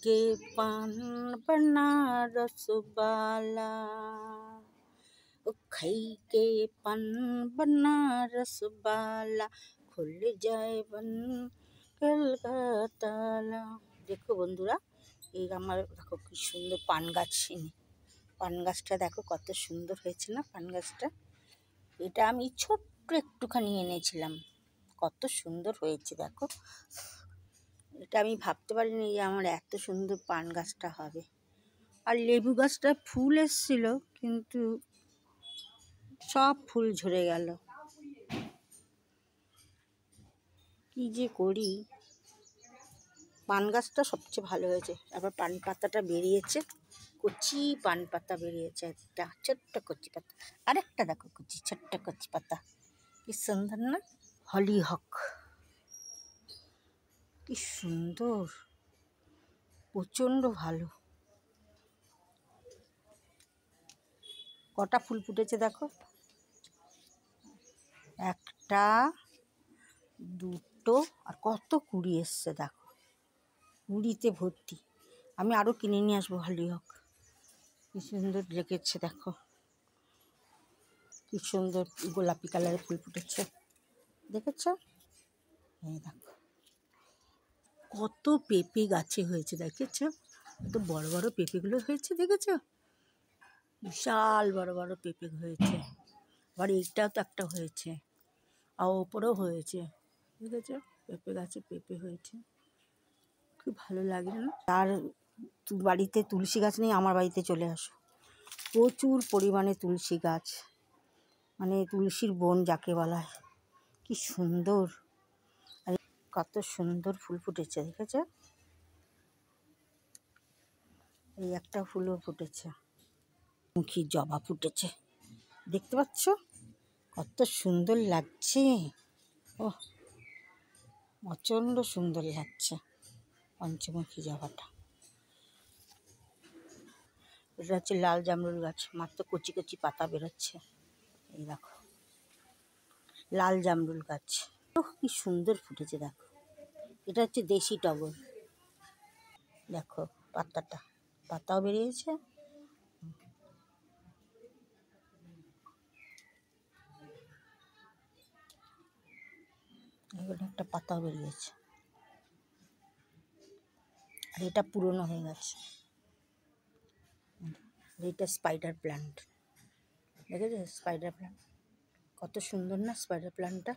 के पान बनारस वाला, ओ खाई के पान बनारस वाला, खुल যায় बन কলকাতালা। দেখো বন্ধুরা, এই আমার দেখো কি সুন্দর পান গাছ, পান গাছটা দেখো কত সুন্দর হয়েছে না পান গাছটা। এটা আমি ছোট্ট একটুখানি এনেছিলাম, কত সুন্দর হয়েছে দেখো। এটা আমি ভাবতে পারিনি যে আমার এত সুন্দর পান গাছটা হবে। আর লেবু গাছটা ফুল এসেছিল, কিন্তু সব ফুল ঝরে গেল। কি যে করি। পান গাছটা সবচেয়ে ভালো হয়েছে। আবার পান পাতাটা বেরিয়েছে, কচি পান পাতা বেরিয়েছে, একটা ছোট্ট কচি পাতা। আরেকটা দেখো কচি ছোট্ট কচি পাতা, কি সুন্দর না। হলিহক কি সুন্দর, প্রচণ্ড ভালো। কটা ফুল ফুটেছে দেখো, একটা, দুটো, আর কত কুড়ি এসছে দেখো, কুড়িতে ভর্তি। আমি আরও কিনে নিয়ে আসবো হলিহক। কি সুন্দর লেগেছে দেখো, কি সুন্দর গোলাপি কালারের ফুল ফুটেছে, দেখেছ? এই দেখো কত পেঁপে গাছে হয়েছে, দেখেছ? কত বড় বড় পেঁপেগুলো হয়েছে, দেখেছ? বিশাল বড় বড় পেঁপে হয়েছে। আবার এইটাও তো একটা হয়েছে, আর ওপরেও হয়েছে, দেখেছ? পেঁপে গাছে পেঁপে হয়েছে, খুব ভালো লাগে না? আর বাড়িতে তুলসী গাছ নেই, আমার বাড়িতে চলে আসো, প্রচুর পরিমাণে তুলসী গাছ, মানে তুলসীর বন যাকে বলা হয়। কি সুন্দর, আর কত সুন্দর ফুল ফুটেছে, দেখেছ? এই একটা ফুলও ফুটেছে, মুখী জবা ফুটেছে, দেখতে পাচ্ছ? কত সুন্দর লাগছে, ও প্রচণ্ড সুন্দর লাগছে পঞ্চমুখী জবাটা। এটা হচ্ছে লাল জামরুল গাছ, মাত্র কচি কচি পাতা বেরোচ্ছে, এই দেখো লাল জামরুল গাছ, কি সুন্দর ফুটেছে দেখো। এটা হচ্ছে দেশি টগর, দেখো পাতাও বেরিয়েছে। এগুলো একটা পাতাও বেরিয়েছে, আর এটা পুরনো হয়ে গেছে। এটা স্পাইডার প্ল্যান্ট, দেখেছো? স্পাইডার প্ল্যান্ট কত সুন্দর না, স্পাইডার প্ল্যান্টটা।